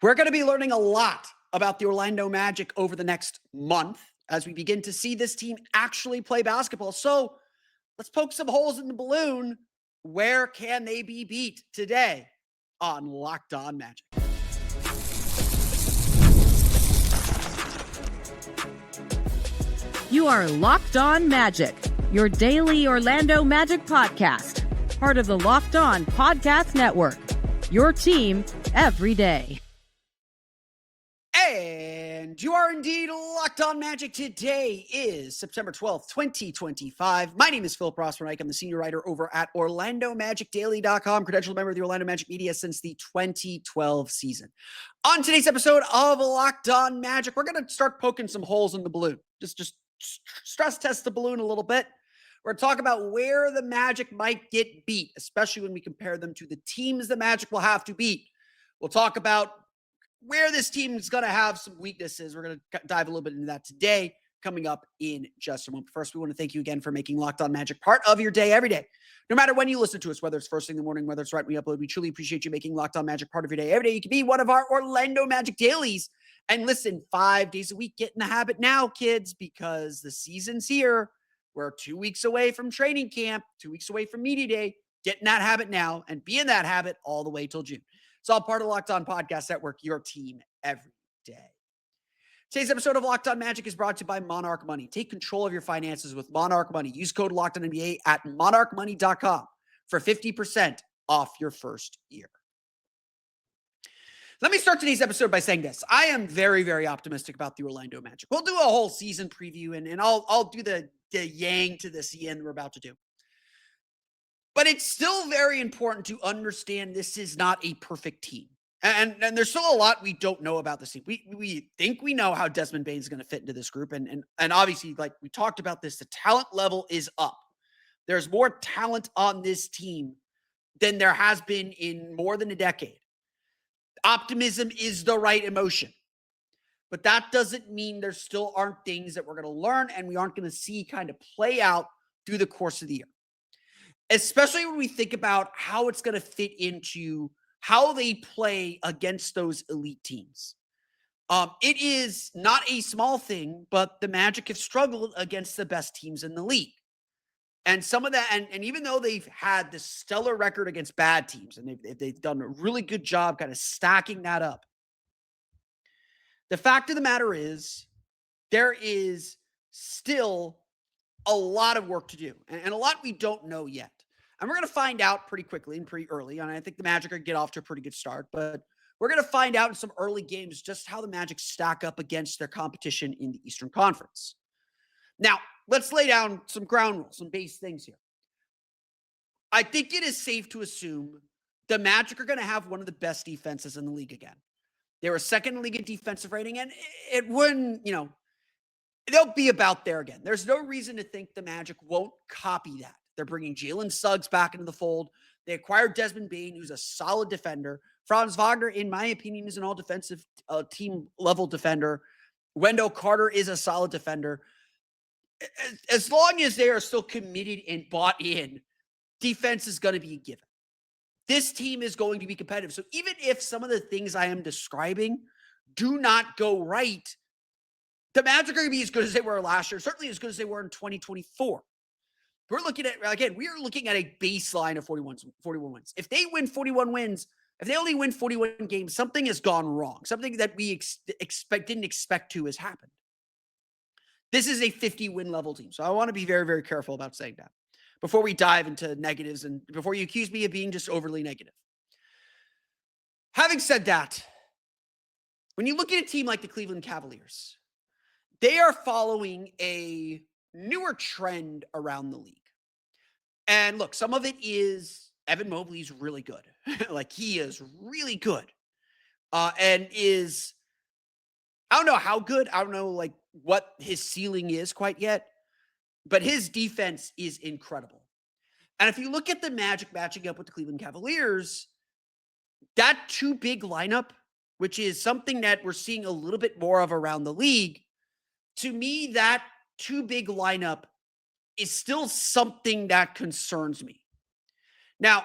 We're going to be learning a lot about the Orlando Magic over the next month as we begin to see this team actually play basketball. So let's poke some holes in the balloon. Where can they be beat today on Locked On Magic? You are Locked On Magic, your daily Orlando Magic podcast, part of the Locked On Podcast Network, your team every day. And you are indeed Locked On Magic. Today is September 12th, 2025. My name is Phil Prosper-Reich. I'm the senior writer over at OrlandoMagicDaily.com, credentialed member of the Orlando Magic media since the 2012 season. On today's episode of Locked On Magic, we're going to start poking some holes in the balloon. Just stress test the balloon a little bit. We're going to talk about where the Magic might get beat, especially when we compare them to the teams the Magic will have to beat. We'll talk about where this team is going to have some weaknesses. We're going to dive a little bit into that today, coming up in just a moment. First, we want to thank you again for making Locked On Magic part of your day every day. No matter when you listen to us, whether it's first thing in the morning, whether it's right when we upload, we truly appreciate you making Locked On Magic part of your day every day. You can be one of our Orlando Magic dailies and listen 5 days a week. Get in the habit now, kids, because the season's here. We're 2 weeks away from training camp, 2 weeks away from media day. Get in that habit now and be in that habit all the way till June. It's all part of Locked On Podcast Network, your team every day. Today's episode of Locked On Magic is brought to you by Monarch Money. Take control of your finances with Monarch Money. Use code LOCKEDONNBA at monarchmoney.com for 50% off your first year. Let me start today's episode by saying this. I am very, very optimistic about the Orlando Magic. We'll do a whole season preview, and I'll do the yang to this yen we're about to do. But it's still very important to understand this is not a perfect team. And there's still a lot we don't know about this team. We think we know how Desmond Bane is going to fit into this group. And obviously, like we talked about this, the talent level is up. There's more talent on this team than there has been in more than a decade. Optimism is the right emotion. But that doesn't mean there still aren't things that we're going to learn and we aren't going to see kind of play out through the course of the year. Especially when we think about how it's going to fit into how they play against those elite teams. It is not a small thing, but the Magic have struggled against the best teams in the league. And some of that, and even though they've had this stellar record against bad teams, and they've done a really good job kind of stacking that up, the fact of the matter is there is still a lot of work to do and a lot we don't know yet. And we're going to find out pretty quickly and pretty early. And I think the Magic are going to get off to a pretty good start. But we're going to find out in some early games just how the Magic stack up against their competition in the Eastern Conference. Now, let's lay down some ground rules, some base things here. I think it is safe to assume the Magic are going to have one of the best defenses in the league again. They were second in the league in defensive rating, and it wouldn't, they'll be about there again. There's no reason to think the Magic won't copy that. They're bringing Jalen Suggs back into the fold. They acquired Desmond Bane, who's a solid defender. Franz Wagner, in my opinion, is an all-defensive team-level defender. Wendell Carter is a solid defender. As long as they are still committed and bought in, defense is going to be a given. This team is going to be competitive. So even if some of the things I am describing do not go right, the Magic are going to be as good as they were last year, certainly as good as they were in 2024. We're looking at, again, we are looking at a baseline of 41 wins. If they win 41 wins, if they only win 41 games, something has gone wrong. Something that we didn't expect to has happened. This is a 50-win level team. So I want to be very, very careful about saying that before we dive into negatives and before you accuse me of being just overly negative. Having said that, when you look at a team like the Cleveland Cavaliers, they are following a newer trend around the league. And look, some of it is Evan Mobley's really good. Like he is really good. And is, I don't know how good. I don't know like what his ceiling is quite yet, but his defense is incredible. And if you look at the Magic matching up with the Cleveland Cavaliers, that two big lineup, which is something that we're seeing a little bit more of around the league, to me, that two big lineup is still something that concerns me. Now,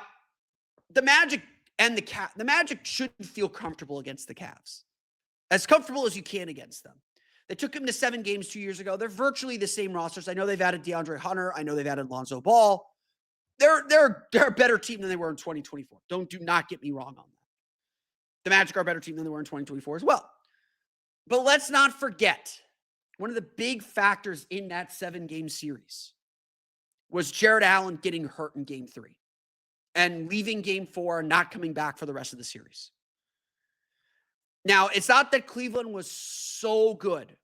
the Magic And the Magic shouldn't feel comfortable against the Cavs. As comfortable as you can against them. They took them to 7 games 2 years ago. They're virtually the same rosters. I know they've added DeAndre Hunter. I know they've added Lonzo Ball. They're a better team than they were in 2024. Do not get me wrong on that. The Magic are a better team than they were in 2024 as well. But let's not forget, one of the big factors in that 7-game series was Jared Allen getting hurt in game 3 and leaving game 4 and not coming back for the rest of the series. Now, it's not that Cleveland was so good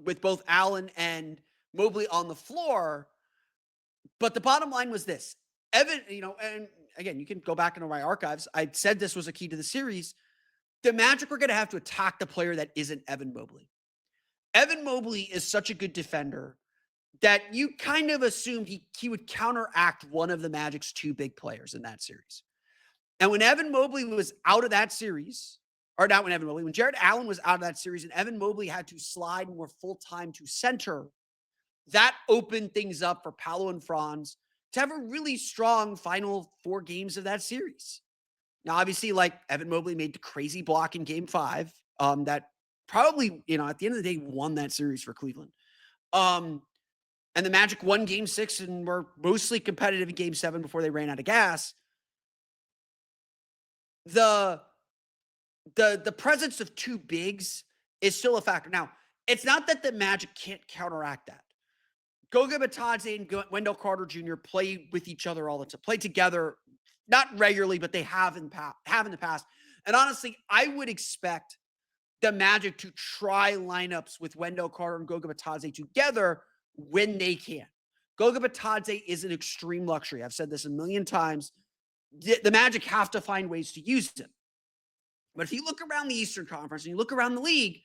with both Allen and Mobley on the floor, but the bottom line was this. Evan, and again, you can go back into my archives. I said this was a key to the series. The Magic were going to have to attack the player that isn't Evan Mobley. Evan Mobley is such a good defender that you kind of assumed he would counteract one of the Magic's 2 big players in that series. And when Evan Mobley was out of that series, or not when Evan Mobley, when Jared Allen was out of that series and Evan Mobley had to slide more full-time to center, that opened things up for Paolo and Franz to have a really strong final 4 games of that series. Now, obviously, Evan Mobley made the crazy block in game 5 that probably, at the end of the day, won that series for Cleveland. And the Magic won game 6 and were mostly competitive in game 7 before they ran out of gas. The presence of 2 bigs is still a factor. Now, it's not that the Magic can't counteract that. Goga Bitadze and Wendell Carter Jr. play with each other all the time, play together, not regularly, but they have in the past. And honestly, I would expect the Magic to try lineups with Wendell Carter and Goga Bitadze together when they can. Goga Bitadze is an extreme luxury. I've said this a million times. The Magic have to find ways to use him. But if you look around the Eastern Conference and you look around the league,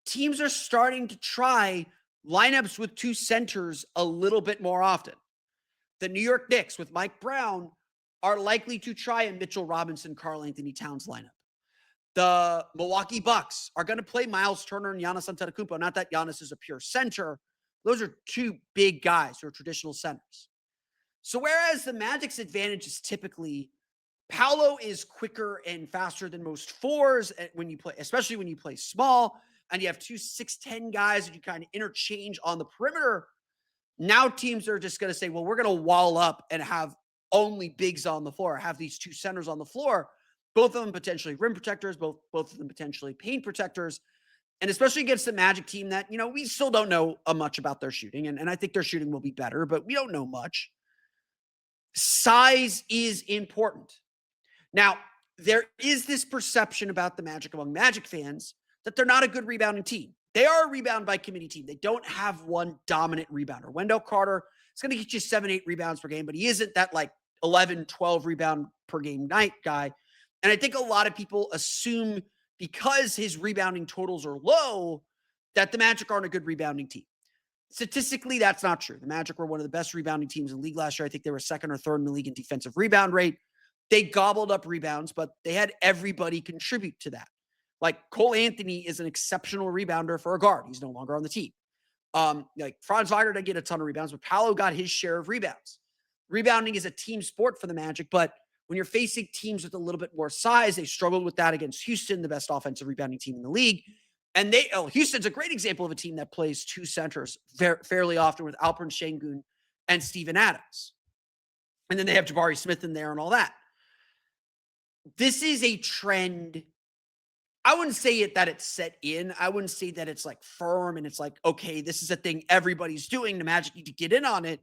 teams are starting to try lineups with 2 centers a little bit more often. The New York Knicks with Mike Brown are likely to try a Mitchell Robinson, Karl Anthony Towns lineup. The Milwaukee Bucks are going to play Miles Turner and Giannis Antetokounmpo. Not that Giannis is a pure center. Those are 2 big guys who are traditional centers. So whereas the Magic's advantage is typically Paolo is quicker and faster than most 4s when you play, especially when you play small, and you have 2 6'10" guys that you kind of interchange on the perimeter. Now teams are just going to say, well, we're going to wall up and have only bigs on the floor, have these 2 centers on the floor, both of them potentially rim protectors, both of them potentially paint protectors. And especially against the Magic team that, we still don't know much about their shooting. And I think their shooting will be better, but we don't know much. Size is important. Now, there is this perception about the Magic among Magic fans that they're not a good rebounding team. They are a rebound by committee team. They don't have one dominant rebounder. Wendell Carter is going to get you 7-8 rebounds per game, but he isn't that 11, 12 rebound per game night guy. And I think a lot of people assume because his rebounding totals are low that the Magic aren't a good rebounding team. Statistically, that's not true. The Magic were one of the best rebounding teams in the league last year. I think they were 2nd or 3rd in the league in defensive rebound rate. They gobbled up rebounds, but they had everybody contribute to that. Cole Anthony is an exceptional rebounder for a guard. He's no longer on the team. Franz Wagner didn't get a ton of rebounds, but Paolo got his share of rebounds. Rebounding is a team sport for the Magic, but when you're facing teams with a little bit more size, they struggled with that against Houston, the best offensive rebounding team in the league. And Houston's a great example of a team that plays 2 centers fairly often with Alperen Şengün and Steven Adams. And then they have Jabari Smith in there and all that. This is a trend. I wouldn't say that it's set in. I wouldn't say that it's firm and it's okay, this is a thing everybody's doing. The Magic need to get in on it.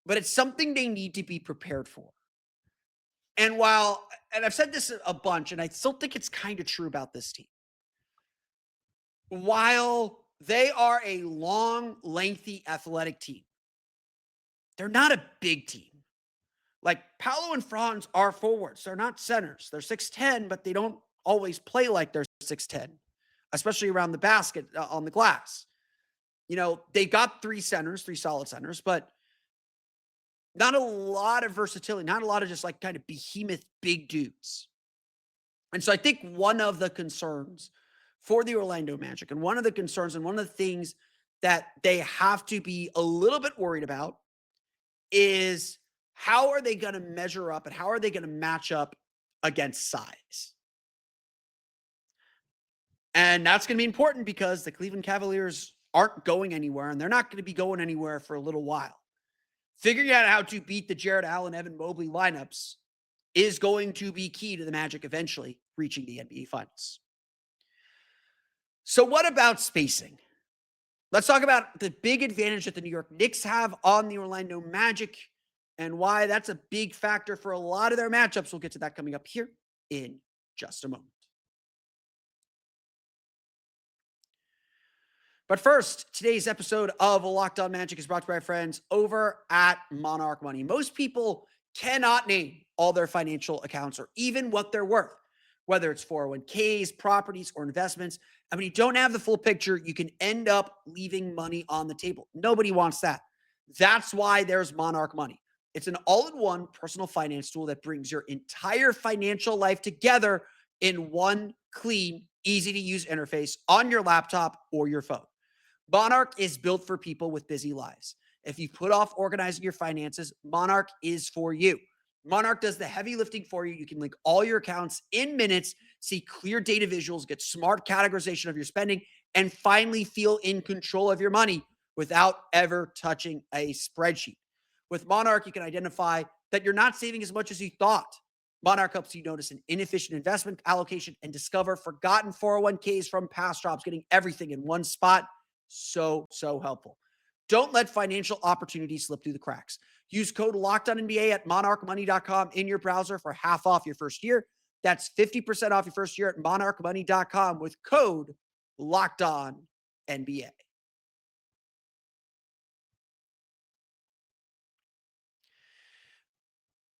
But it's something they need to be prepared for. And I've said this a bunch, and I still think it's kind of true about this team. While they are a long, lengthy, athletic team, they're not a big team. Paolo and Franz are forwards. They're not centers. They're 6'10", but they don't always play like they're 6'10", especially around the basket on the glass. They got 3 solid centers, but not a lot of versatility, not a lot of just kind of behemoth big dudes. And so I think one of the concerns for the Orlando Magic and one of the concerns and one of the things that they have to be a little bit worried about is how are they going to measure up and how are they going to match up against size? And that's going to be important because the Cleveland Cavaliers aren't going anywhere, and they're not going to be going anywhere for a little while. Figuring out how to beat the Jared Allen, Evan Mobley lineups is going to be key to the Magic eventually reaching the NBA Finals. So what about spacing? Let's talk about the big advantage that the New York Knicks have on the Orlando Magic and why that's a big factor for a lot of their matchups. We'll get to that coming up here in just a moment. But first, today's episode of Locked On Magic is brought to you by our friends over at Monarch Money. Most people cannot name all their financial accounts or even what they're worth, whether it's 401ks, properties, or investments. And when you don't have the full picture, you can end up leaving money on the table. Nobody wants that. That's why there's Monarch Money. It's an all-in-one personal finance tool that brings your entire financial life together in one clean, easy-to-use interface on your laptop or your phone. Monarch is built for people with busy lives. If you put off organizing your finances, Monarch is for you. Monarch does the heavy lifting for you. You can link all your accounts in minutes, see clear data visuals, get smart categorization of your spending, and finally feel in control of your money without ever touching a spreadsheet. With Monarch, you can identify that you're not saving as much as you thought. Monarch helps you notice an inefficient investment allocation and discover forgotten 401ks from past jobs, getting everything in one spot. So helpful. Don't let financial opportunities slip through the cracks. Use code LOCKEDONNBA at monarchmoney.com in your browser for half off your first year. That's 50% off your first year at monarchmoney.com with code LOCKEDONNBA.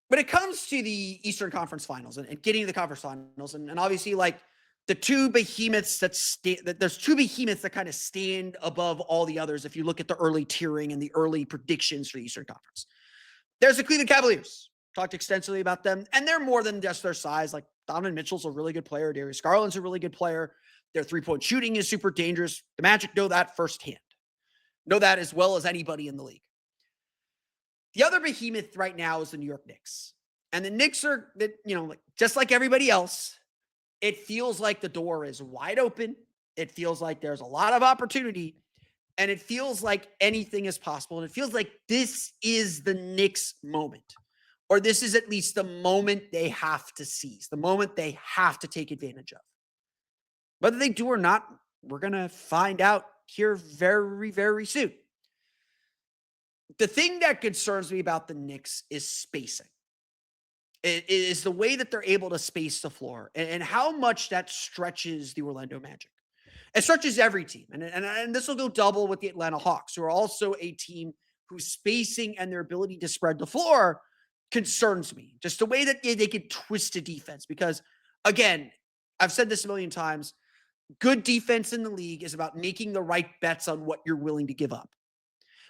When it comes to the Eastern Conference Finals and getting to the conference finals, and obviously like the two behemoths there's two behemoths that kind of stand above all the others. If you look at the early tiering and the early predictions for the Eastern Conference, there's the Cleveland Cavaliers. Talked extensively about them, and they're more than just their size. Like Donovan Mitchell's a really good player. Darius Garland's a really good player. Their three-point shooting is super dangerous. The Magic know that firsthand. Know that as well as anybody in the league. The other behemoth right now is the New York Knicks. And the Knicks are, just like everybody else, it feels like the door is wide open. It feels like there's a lot of opportunity. And it feels like anything is possible. And it feels like this is the Knicks moment. Or this is at least the moment they have to seize, the moment they have to take advantage of. Whether they do or not, we're going to find out here very, very soon. The thing that concerns me about the Knicks is spacing. It is the way that they're able to space the floor and how much that stretches the Orlando Magic. It stretches every team. And this will go double with the Atlanta Hawks, who are also a team whose spacing and their ability to spread the floor concerns me. Just the way that they could twist a defense. Because, again, I've said this a million times, good defense in the league is about making the right bets on what you're willing to give up.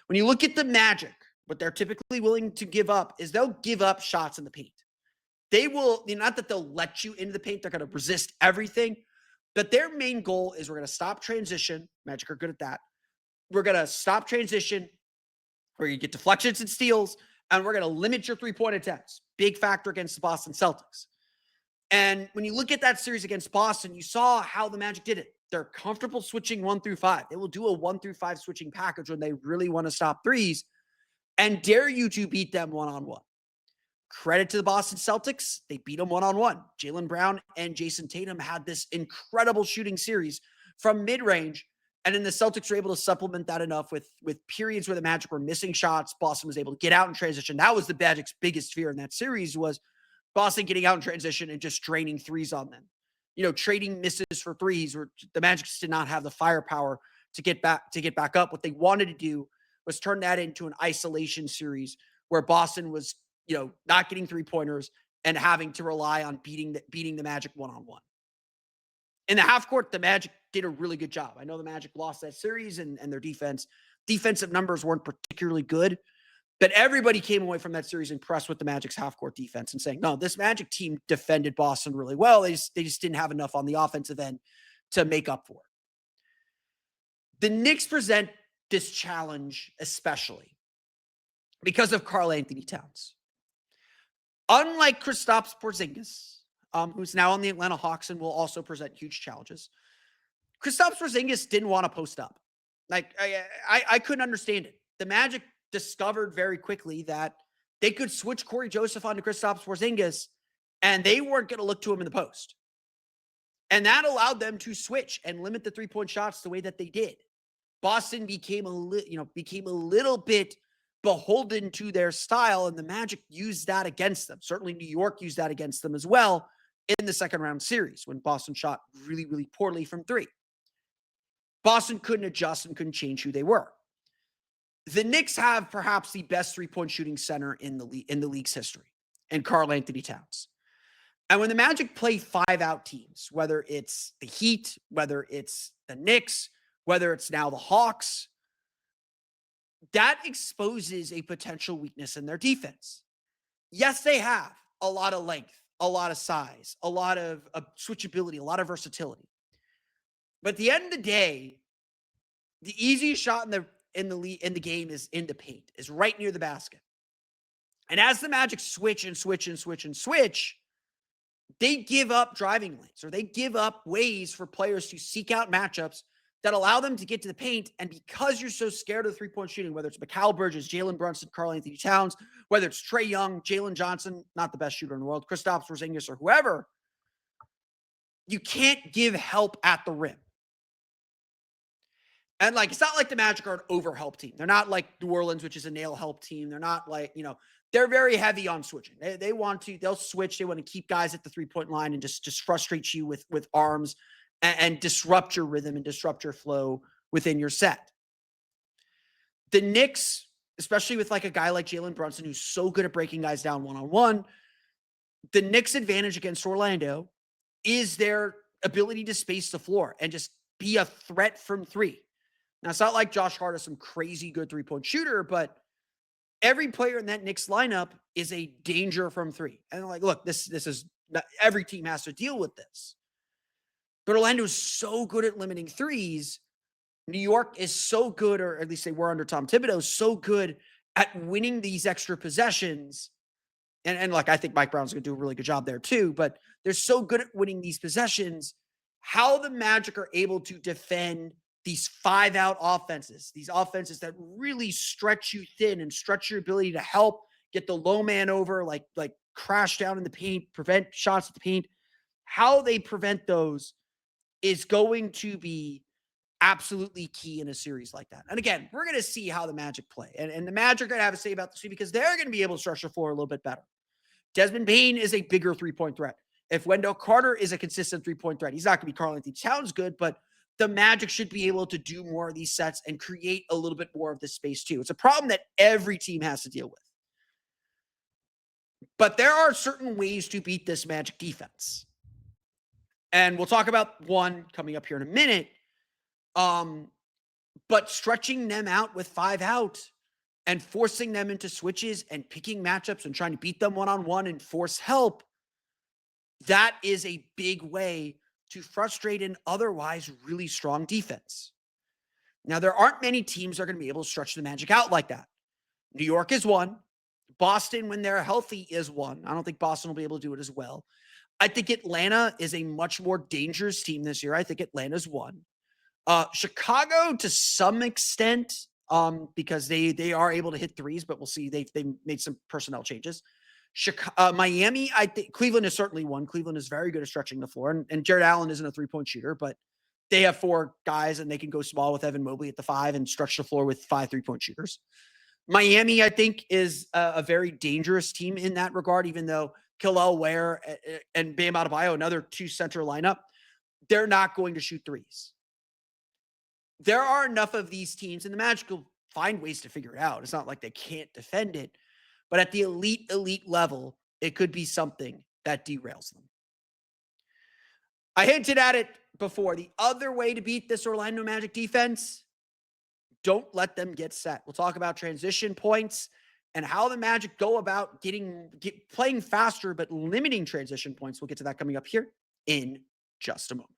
When you look at the Magic, what they're typically willing to give up is they'll give up shots in the paint. They will, not that they'll let you into the paint, they're going to resist everything, but their main goal is we're going to stop transition. Magic are good at that. We're going to stop transition. We're going to get deflections and steals, and we're going to limit your three-point attempts. Big factor against the Boston Celtics. And when you look at that series against Boston, you saw how the Magic did it. They're comfortable switching 1 through 5. They will do a 1 through 5 switching package when they really want to stop threes and dare you to beat them one-on-one. Credit to the Boston Celtics. They beat them one-on-one. Jaylen Brown and Jason Tatum had this incredible shooting series from mid-range. And then the Celtics were able to supplement that enough with periods where the Magic were missing shots. Boston was able to get out in transition. That was the Magic's biggest fear in that series, was Boston getting out in transition and just draining threes on them. Trading misses for threes, where the Magic just did not have the firepower to get back up. What they wanted to do was turn that into an isolation series where Boston was, not getting three-pointers and having to rely on beating the Magic one-on-one. In the half court, the Magic did a really good job. I know the Magic lost that series and their defensive numbers weren't particularly good, but everybody came away from that series impressed with the Magic's half-court defense and saying, no, this Magic team defended Boston really well. They just didn't have enough on the offensive end to make up for it. The Knicks present this challenge especially because of Karl Anthony Towns. Unlike Kristaps Porzingis, who's now on the Atlanta Hawks and will also present huge challenges, Kristaps Porzingis didn't want to post up. Like, I couldn't understand it. The Magic discovered very quickly that they could switch Corey Joseph onto Kristaps Porzingis, and they weren't going to look to him in the post. And that allowed them to switch and limit the three-point shots the way that they did. Boston became a little bit beholden to their style, and the Magic used that against them. Certainly New York used that against them as well in the second round series when Boston shot really, really poorly from three. Boston couldn't adjust and couldn't change who they were. The Knicks have perhaps the best three-point shooting center in the league's history, and Karl-Anthony Towns. And when the Magic play five-out teams, whether it's the Heat, whether it's the Knicks, whether it's now the Hawks, that exposes a potential weakness in their defense. Yes, they have a lot of length, a lot of size, a lot of switchability, a lot of versatility. But at the end of the day, the easiest shot in the game is in the paint, is right near the basket. And as the Magic switch, they give up driving lanes, or they give up ways for players to seek out matchups that allow them to get to the paint. And because you're so scared of the three-point shooting, whether it's Mikal Bridges, Jalen Brunson, Karl-Anthony Towns, whether it's Trae Young, Jalen Johnson, not the best shooter in the world, Kristaps Porzingis, or whoever, you can't give help at the rim. And it's not like the Magic are an over-help team. They're not like New Orleans, which is a nail-help team. They're not like, they're very heavy on switching. They'll switch. They want to keep guys at the three-point line and just frustrate you with arms and disrupt your rhythm and disrupt your flow within your set. The Knicks, especially with a guy like Jalen Brunson, who's so good at breaking guys down one-on-one, the Knicks' advantage against Orlando is their ability to space the floor and just be a threat from three. Now, it's not like Josh Hart is some crazy good three-point shooter, but every player in that Knicks lineup is a danger from three. And look, this is not, every team has to deal with this. But Orlando is so good at limiting threes. New York is so good, or at least they were under Tom Thibodeau, so good at winning these extra possessions. And I think Mike Brown's going to do a really good job there too, but they're so good at winning these possessions. How the Magic are able to defend these five-out offenses, these offenses that really stretch you thin and stretch your ability to help get the low man over, like crash down in the paint, prevent shots at the paint. How they prevent those is going to be absolutely key in a series like that. And again, we're going to see how the Magic play. And the Magic are going to have a say about this because they're going to be able to stretch the floor a little bit better. Desmond Bane is a bigger three-point threat. If Wendell Carter is a consistent three-point threat, he's not going to be Karl-Anthony Towns good, but the Magic should be able to do more of these sets and create a little bit more of this space too. It's a problem that every team has to deal with. But there are certain ways to beat this Magic defense. And we'll talk about one coming up here in a minute. But stretching them out with five out and forcing them into switches and picking matchups and trying to beat them one-on-one and force help, that is a big way to frustrate an otherwise really strong defense. Now, there aren't many teams that are going to be able to stretch the Magic out like that. New York is one. Boston, when they're healthy, is one. I don't think Boston will be able to do it as well. I think Atlanta is a much more dangerous team this year. I think Atlanta's one. Chicago, to some extent, because they are able to hit threes, but we'll see. They made some personnel changes. Miami, I think Cleveland is certainly one. Cleveland is very good at stretching the floor, and Jared Allen isn't a three-point shooter, but they have four guys, and they can go small with Evan Mobley at the five and stretch the floor with 5 three-point shooters. Miami, I think, is a very dangerous team in that regard, even though Kel'el Ware and Bam Adebayo, another two-center lineup, they're not going to shoot threes. There are enough of these teams, and the Magic will find ways to figure it out. It's not like they can't defend it. But at the elite level, it could be something that derails them. I hinted at it before. The other way to beat this Orlando Magic defense, don't let them get set. We'll talk about transition points and how the Magic go about playing faster but limiting transition points. We'll get to that coming up here in just a moment.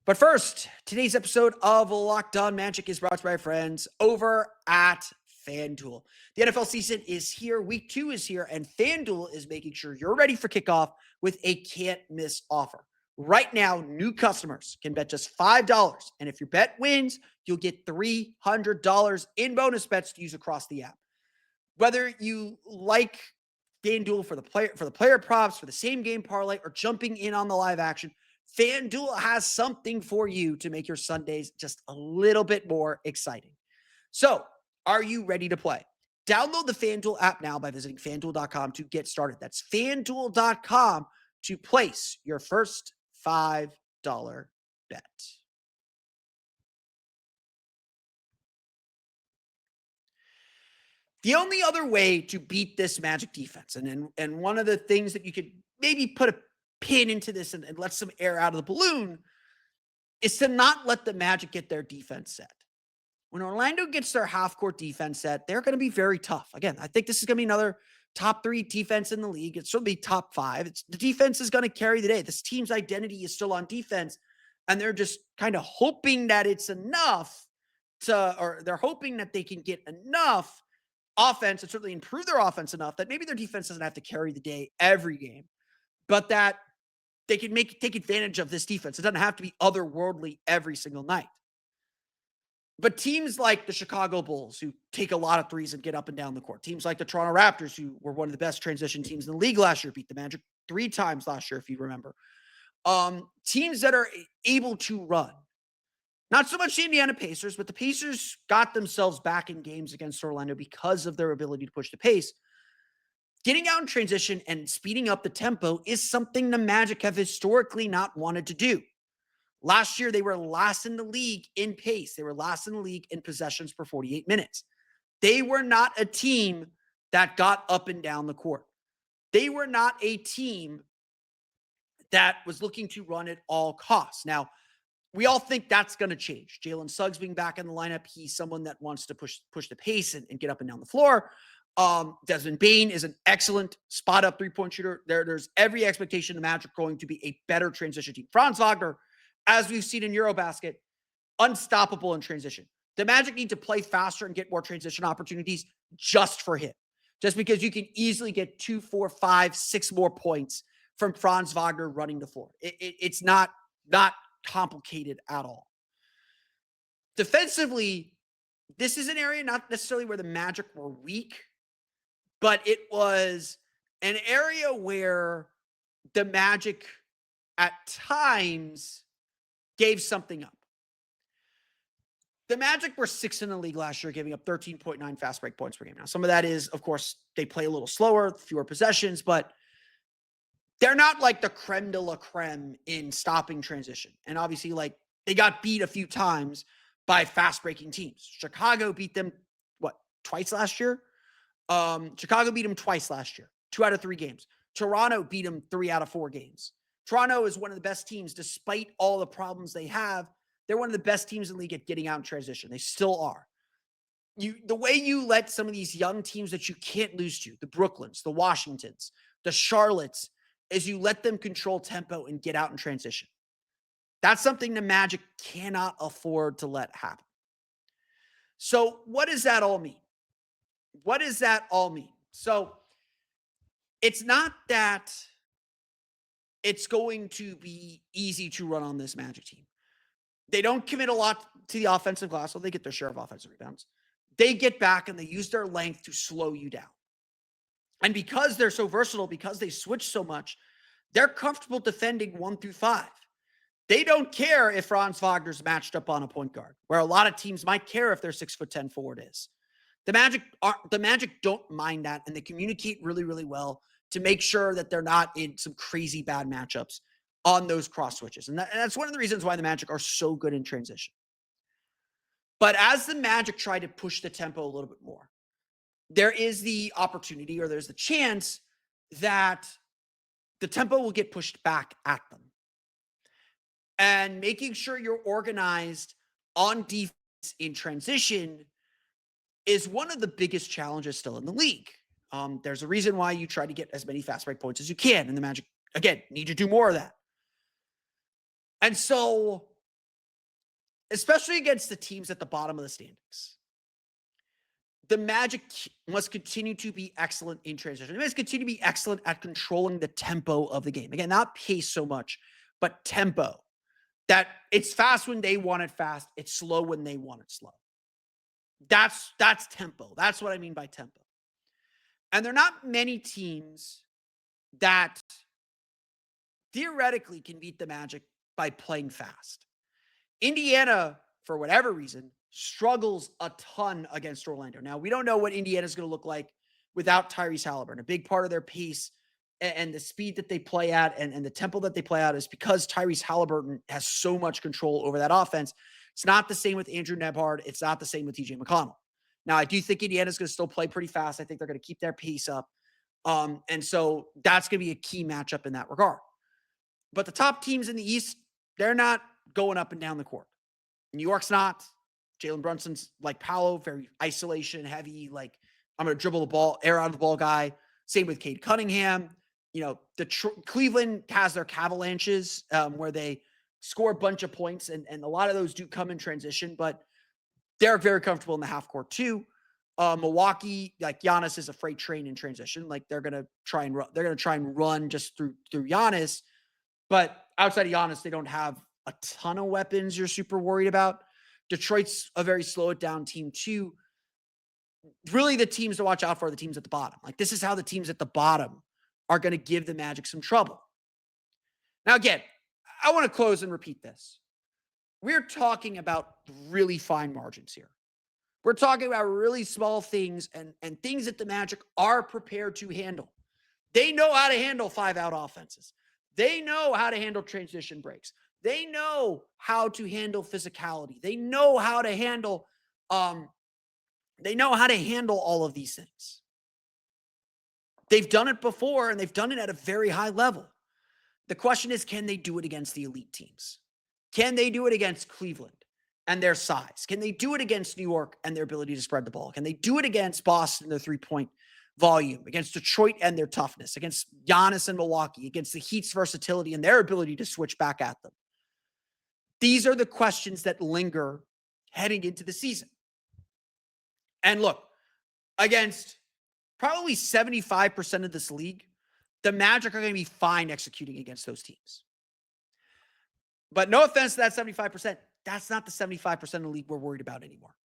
But first, today's episode of Locked On Magic is brought to you by our friends over at FanDuel. The NFL season is here. Week 2 is here, and FanDuel is making sure you're ready for kickoff with a can't-miss offer. Right now, new customers can bet just $5, and if your bet wins, you'll get $300 in bonus bets to use across the app. Whether you like FanDuel for the player props, for the same game parlay, or jumping in on the live action, FanDuel has something for you to make your Sundays just a little bit more exciting. So, are you ready to play? Download the FanDuel app now by visiting FanDuel.com to get started. That's FanDuel.com to place your first $5 bet. The only other way to beat this Magic defense, and one of the things that you could maybe put a pin into this and let some air out of the balloon, is to not let the Magic get their defense set. When Orlando gets their half-court defense set, they're going to be very tough. Again, I think this is going to be another top 3 defense in the league. It's certainly top 5. The defense is going to carry the day. This team's identity is still on defense, and they're just kind of hoping that it's enough or they're hoping that they can get enough offense and certainly improve their offense enough that maybe their defense doesn't have to carry the day every game, but that they can take advantage of this defense. It doesn't have to be otherworldly every single night. But teams like the Chicago Bulls, who take a lot of threes and get up and down the court, teams like the Toronto Raptors, who were one of the best transition teams in the league last year, beat the Magic 3 times last year, if you remember. Teams that are able to run. Not so much the Indiana Pacers, but the Pacers got themselves back in games against Orlando because of their ability to push the pace. Getting out in transition and speeding up the tempo is something the Magic have historically not wanted to do. Last year, they were last in the league in pace. They were last in the league in possessions per 48 minutes. They were not a team that got up and down the court. They were not a team that was looking to run at all costs. Now, we all think that's going to change. Jalen Suggs being back in the lineup, he's someone that wants to push the pace and get up and down the floor. Desmond Bane is an excellent spot-up three-point shooter. There's every expectation the Magic going to be a better transition team. Franz Wagner, as we've seen in Eurobasket, unstoppable in transition. The Magic need to play faster and get more transition opportunities just for him. Just because you can easily get 2, 4, 5, 6 more points from Franz Wagner running the floor. It's not complicated at all. Defensively, this is an area not necessarily where the Magic were weak, but it was an area where the Magic at times gave something up. The Magic were 6th in the league last year, giving up 13.9 fast break points per game. Now, some of that is, of course, they play a little slower, fewer possessions, but they're not like the creme de la creme in stopping transition. And obviously, like, they got beat a few times by fast-breaking teams. Chicago beat them, twice last year? Chicago beat them twice last year, 2 out of 3 games. Toronto beat them 3 out of 4 games. Toronto is one of the best teams, despite all the problems they have. They're one of the best teams in the league at getting out in transition. They still are. The way you let some of these young teams that you can't lose to, the Brooklyns, the Washingtons, the Charlottes, is you let them control tempo and get out in transition. That's something the Magic cannot afford to let happen. So what does that all mean? What does that all mean? So it's not that it's going to be easy to run on this Magic team. They don't commit a lot to the offensive glass, so they get their share of offensive rebounds. They get back and they use their length to slow you down. And because they're so versatile, because they switch so much, they're comfortable defending 1 through 5. They don't care if Franz Wagner's matched up on a point guard, where a lot of teams might care if their 6'10" forward is. The Magic don't mind that, and they communicate really, really well to make sure that they're not in some crazy bad matchups on those cross switches. And that's one of the reasons why the Magic are so good in transition. But as the Magic try to push the tempo a little bit more, there is the opportunity, or there's the chance, that the tempo will get pushed back at them. And making sure you're organized on defense in transition is one of the biggest challenges still in the league. There's a reason why you try to get as many fast break points as you can, and the Magic, again, need to do more of that. And so, especially against the teams at the bottom of the standings, the Magic must continue to be excellent in transition. They must continue to be excellent at controlling the tempo of the game. Again, not pace so much, but tempo. That it's fast when they want it fast. It's slow when they want it slow. That's tempo. That's what I mean by tempo. And there are not many teams that theoretically can beat the Magic by playing fast. Indiana, for whatever reason, struggles a ton against Orlando. Now, we don't know what Indiana is going to look like without Tyrese Halliburton. A big part of their pace and the speed that they play at and the tempo that they play at is because Tyrese Halliburton has so much control over that offense. It's not the same with Andrew Nembhard. It's not the same with TJ McConnell. Now, I do think Indiana's going to still play pretty fast. I think they're going to keep their pace up. And so that's going to be a key matchup in that regard. But the top teams in the East, they're not going up and down the court. New York's not. Jalen Brunson's like Paolo, very isolation heavy. Like, I'm going to dribble the ball, air out of the ball guy. Same with Cade Cunningham. You know, Cleveland has their Cavalanches where they score a bunch of points, and a lot of those do come in transition, but they're very comfortable in the half court too. Milwaukee, like Giannis is a freight train in transition. Like they're going to try and run just through Giannis. But outside of Giannis, they don't have a ton of weapons you're super worried about. Detroit's a very slow it down team too. Really the teams to watch out for are the teams at the bottom. Like this is how the teams at the bottom are going to give the Magic some trouble. Now, again, I want to close and repeat this. We're talking about really fine margins here. We're talking about really small things and things that the Magic are prepared to handle. They know how to handle 5-out offenses. They know how to handle transition breaks. They know how to handle physicality. They know how to handle all of these things. They've done it before, and they've done it at a very high level. The question is, can they do it against the elite teams? Can they do it against Cleveland and their size? Can they do it against New York and their ability to spread the ball? Can they do it against Boston, their three-point volume, against Detroit and their toughness, against Giannis and Milwaukee, against the Heat's versatility and their ability to switch back at them? These are the questions that linger heading into the season. And look, against probably 75% of this league, the Magic are going to be fine executing against those teams. But no offense to that 75%, that's not the 75% of the league we're worried about anymore.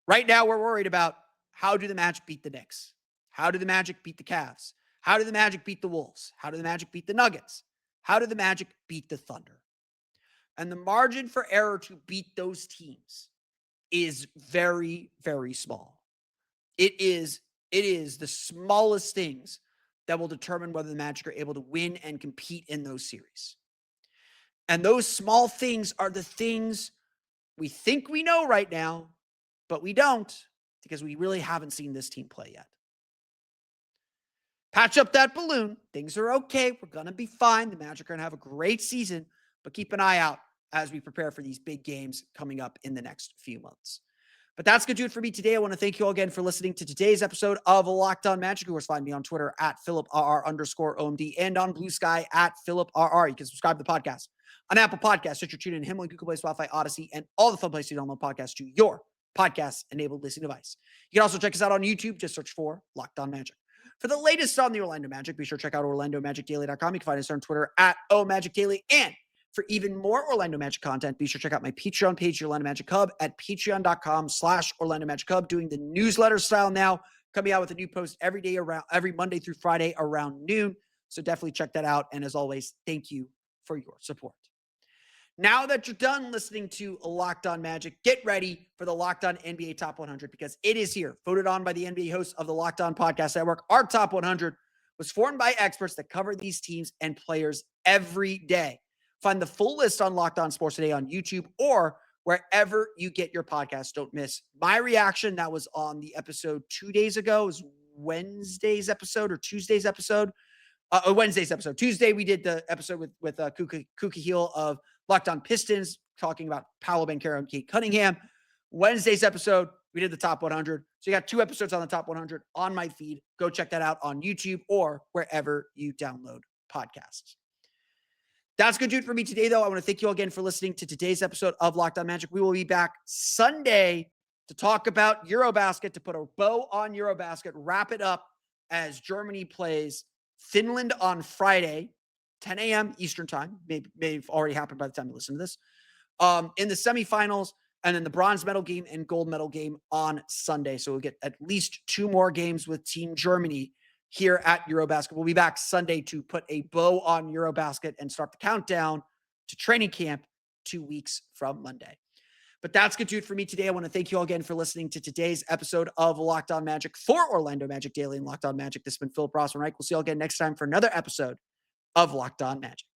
Right now, we're worried about how do the Magic beat the Knicks? How do the Magic beat the Cavs? How do the Magic beat the Wolves? How do the Magic beat the Nuggets? How do the Magic beat the Thunder? And the margin for error to beat those teams is very, very small. It is the smallest things that will determine whether the Magic are able to win and compete in those series. And those small things are the things we think we know right now, but we don't because we really haven't seen this team play yet. Patch up that balloon. Things are okay. We're going to be fine. The Magic are going to have a great season, but keep an eye out as we prepare for these big games coming up in the next few months. But that's going to do it for me today. I want to thank you all again for listening to today's episode of Locked On Magic. Of course, find me on Twitter at @PhilipRR_OMD and on Blue Sky at PhilipRR. You can subscribe to the podcast on Apple Podcasts, Stitcher, TuneIn, Himalaya, Google Play, Spotify, Odyssey, and all the fun places to download podcasts to your podcast-enabled listening device. You can also check us out on YouTube. Just search for Locked On Magic. For the latest on the Orlando Magic, be sure to check out OrlandoMagicDaily.com. You can find us on Twitter at OMagicDaily. And for even more Orlando Magic content, be sure to check out my Patreon page, the Orlando Magic Hub, at patreon.com/Orlando Magic Hub, doing the newsletter style now, coming out with a new post every Monday through Friday around noon. So definitely check that out. And as always, thank you for your support. Now that you're done listening to Locked On Magic, get ready for the Locked On NBA Top 100 because it is here, voted on by the NBA hosts of the Locked On Podcast Network. Our Top 100 was formed by experts that cover these teams and players every day. Find the full list on Locked On Sports Today on YouTube or wherever you get your podcasts. Don't miss my reaction. That was on the episode 2 days ago. It was Wednesday's episode or Tuesday's episode. Wednesday's episode. Tuesday, we did the episode with Kuka Heel of Locked On Pistons, talking about Paolo, Banchero, and Cade Cunningham. Wednesday's episode, we did the top 100. So you got 2 episodes on the top 100 on my feed. Go check that out on YouTube or wherever you download podcasts. That's going to do it for me today, though. I want to thank you all again for listening to today's episode of Locked On Magic. We will be back Sunday to talk about Eurobasket, to put a bow on Eurobasket, wrap it up as Germany plays Finland on Friday, 10 a.m. Eastern time. Maybe have already happened by the time you listen to this. In the semifinals, and then the bronze medal game and gold medal game on Sunday. So we'll get at least 2 more games with Team Germany here at Eurobasket. We'll be back Sunday to put a bow on Eurobasket and start the countdown to training camp 2 weeks from Monday. But that's going to do it for me today. I want to thank you all again for listening to today's episode of Locked On Magic for Orlando Magic Daily and Locked On Magic. This has been Philip Rossman-Reich. We'll see you all again next time for another episode of Locked On Magic.